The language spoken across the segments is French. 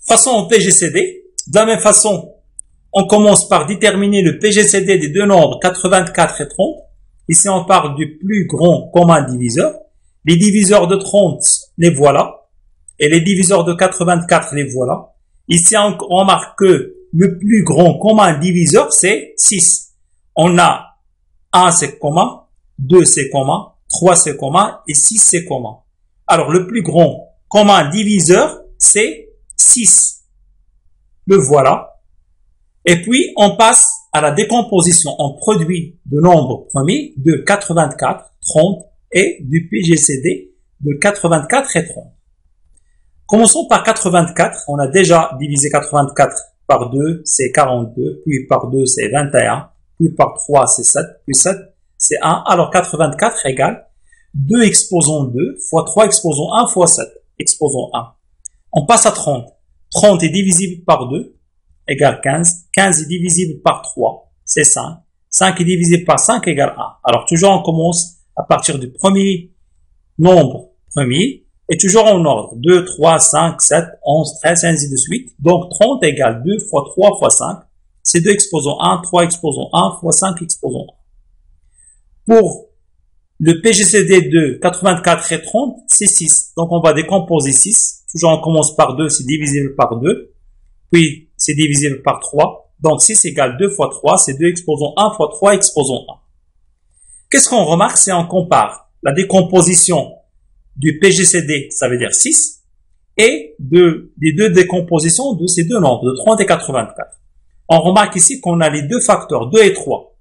Passons au PGCD. De la même façon, on commence par déterminer le PGCD des deux nombres 84 et 30. Ici, on parle du plus grand commun diviseur. Les diviseurs de 30, les voilà. Et les diviseurs de 84, les voilà. Ici, on remarque que le plus grand commun diviseur, c'est 6. On a 1, c'est commun, 2, c'est commun, 3, c'est commun, et 6, c'est commun. Alors, le plus grand commun diviseur, c'est 6. Le voilà. Et puis, on passe à la décomposition en produit de nombres premiers de 84, 30 et du PGCD de 84 et 30. Commençons par 84. On a déjà divisé 84 par 2, c'est 42, puis par 2, c'est 21, puis par 3, c'est 7, puis 7, c'est 1. Alors, 84 égale 2 exposons 2 fois 3 exposons 1 fois 7 exposons 1. On passe à 30. 30 est divisible par 2 égale 15. 15 est divisible par 3, c'est 5. 5 est divisible par 5 égale 1. Alors, toujours on commence à partir du premier nombre premier et toujours en ordre. 2, 3, 5, 7, 11, 13, ainsi de suite. Donc, 30 égale 2 fois 3 fois 5. C'est 2 exposons 1, 3 exposons 1 fois 5 exposons 1. Pour le PGCD de 84 et 30, c'est 6. Donc, on va décomposer 6. Toujours on commence par 2, c'est divisible par 2. Puis, c'est divisible par 3. Donc, 6 égale 2 fois 3, c'est 2 exposons 1 fois 3 exposons 1. Qu'est-ce qu'on remarque? C'est on compare la décomposition du PGCD, ça veut dire 6, et des deux décompositions de ces deux nombres, de 30 et 84. On remarque ici qu'on a les deux facteurs, 2 et 3.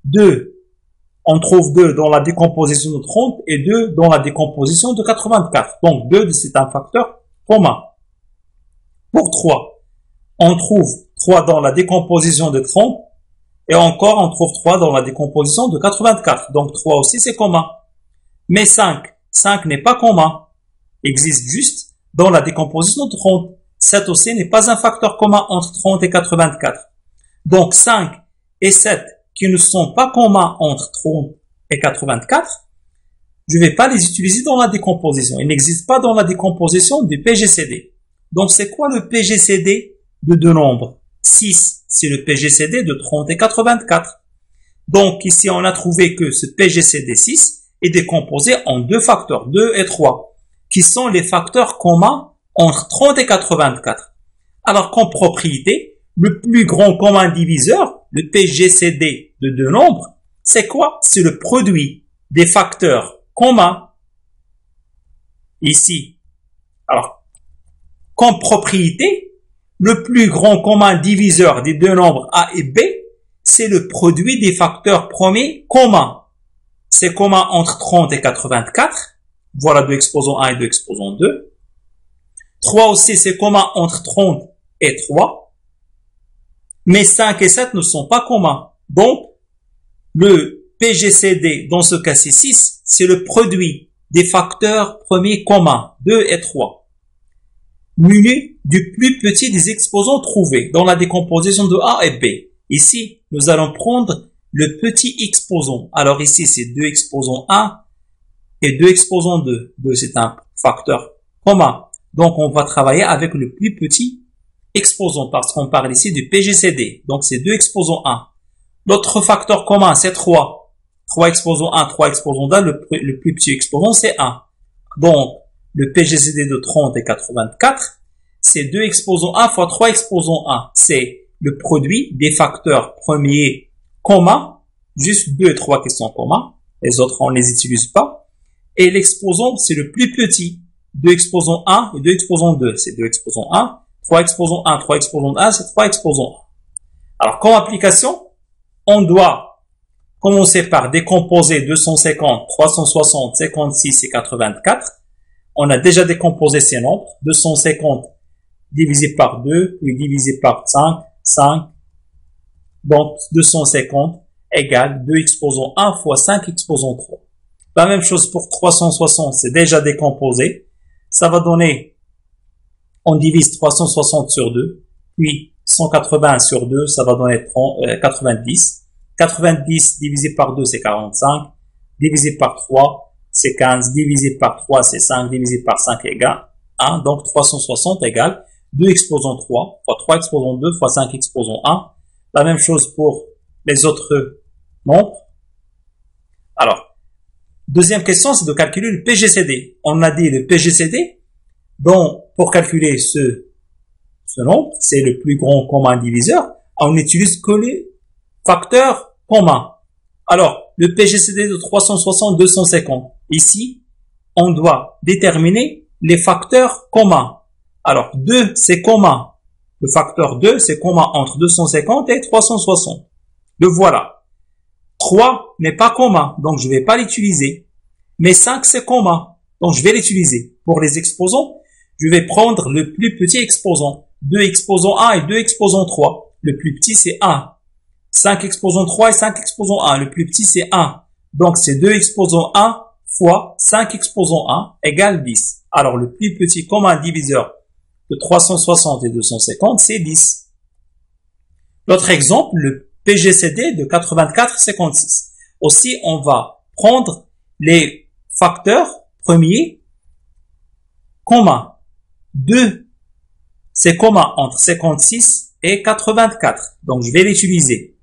2, on trouve 2 dans la décomposition de 30 et 2 dans la décomposition de 84. Donc 2, c'est un facteur commun. Pour 3, on trouve 3 dans la décomposition de 30 et encore on trouve 3 dans la décomposition de 84. Donc 3 aussi c'est commun. Mais 5 n'est pas commun. Existe juste dans la décomposition de 30. 7 aussi n'est pas un facteur commun entre 30 et 84. Donc 5 et 7 qui ne sont pas communs entre 30 et 84, je ne vais pas les utiliser dans la décomposition. Ils n'existent pas dans la décomposition du PGCD. Donc c'est quoi le PGCD de deux nombres? 6, c'est le PGCD de 30 et 84. Donc ici on a trouvé que ce PGCD 6 est décomposé en deux facteurs, 2 et 3, qui sont les facteurs communs entre 30 et 84. Alors comme propriété, le plus grand commun diviseur, le PGCD de deux nombres, c'est quoi? C'est le produit des facteurs communs ici. Alors, comme propriété, le plus grand commun diviseur des deux nombres A et B, c'est le produit des facteurs premiers communs. C'est commun entre 30 et 84. Voilà 2 exposons 1 et 2 exposons 2. 3 aussi, c'est commun entre 30 et 3. Mais 5 et 7 ne sont pas communs. Donc, le PGCD, dans ce cas-ci 6, c'est le produit des facteurs premiers communs, 2 et 3, muni du plus petit des exposants trouvés dans la décomposition de A et B. Ici, nous allons prendre le petit exposant. Alors ici, c'est 2 exposants 1 et 2 exposants 2. 2, c'est un facteur commun. Donc, on va travailler avec le plus petit exposant parce qu'on parle ici du PGCD. Donc, c'est 2 exposants 1. L'autre facteur commun, c'est 3. 3 exposants 1, 3 exposants 2. Le plus petit exposant, c'est 1. Donc, le PGCD de 30 et 84, c'est 2 exposants 1 fois 3 exposants 1. C'est le produit des facteurs premiers communs, juste 2 et 3 qui sont communs. Les autres, on ne les utilise pas. Et l'exposant, c'est le plus petit. 2 exposants 1 et 2 exposants 2. C'est 2 exposants 1. 3 exposants 1, 3 exposants 1, c'est 3 exposants 1. Alors, comme application, on doit commencer par décomposer 250, 360, 56 et 84. On a déjà décomposé ces nombres. 250 divisé par 2, puis divisé par 5, 5. Donc, 250 égale 2 exposants 1 fois 5 exposants 3. La même chose pour 360, c'est déjà décomposé. Ça va donner, on divise 360 sur 2, puis 180 sur 2, ça va donner 90. 90 divisé par 2, c'est 45. Divisé par 3, c'est 15. Divisé par 3, c'est 5. Divisé par 5 égale 1. Donc 360 égale 2 exposant 3, fois 3 exposant 2, fois 5 exposant 1. La même chose pour les autres nombres. Alors, deuxième question, c'est de calculer le PGCD. On a dit le PGCD, donc pour calculer ce nombre, c'est le plus grand commun diviseur, on n'utilise que les facteurs communs. Alors, le PGCD de 360, 250, ici, on doit déterminer les facteurs communs. Alors, 2, c'est commun. Le facteur 2, c'est commun entre 250 et 360. Le voilà. 3 n'est pas commun, donc je ne vais pas l'utiliser. Mais 5, c'est commun, donc je vais l'utiliser. Pour les exposants, je vais prendre le plus petit exposant. 2 exposant 1 et 2 exposant 3. Le plus petit, c'est 1. 5 exposant 3 et 5 exposant 1. Le plus petit, c'est 1. Donc, c'est 2 exposant 1 fois 5 exposant 1 égale 10. Alors, le plus petit commun diviseur de 360 et 250, c'est 10. L'autre exemple, le PGCD de 84,56. Aussi, on va prendre les facteurs premiers communs. 2, c'est commun entre 56 et 84. Donc, je vais l'utiliser.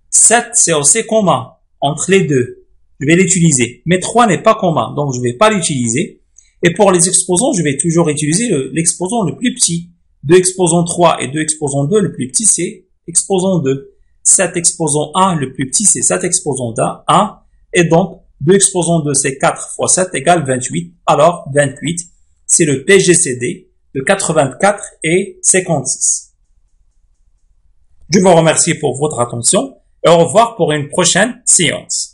7, c'est aussi commun entre les deux. Je vais l'utiliser. Mais 3 n'est pas commun, donc je ne vais pas l'utiliser. Et pour les exposants, je vais toujours utiliser l'exposant le plus petit. 2 exposant 3 et 2 exposant 2, le plus petit, c'est exposant 2. 7 exposant 1, le plus petit, c'est 7 exposant 1. Et donc, 2 exposant 2, c'est 4 fois 7 égale 28. Alors, 28, c'est le PGCD de 84 et 56. Je vous remercie pour votre attention et au revoir pour une prochaine séance.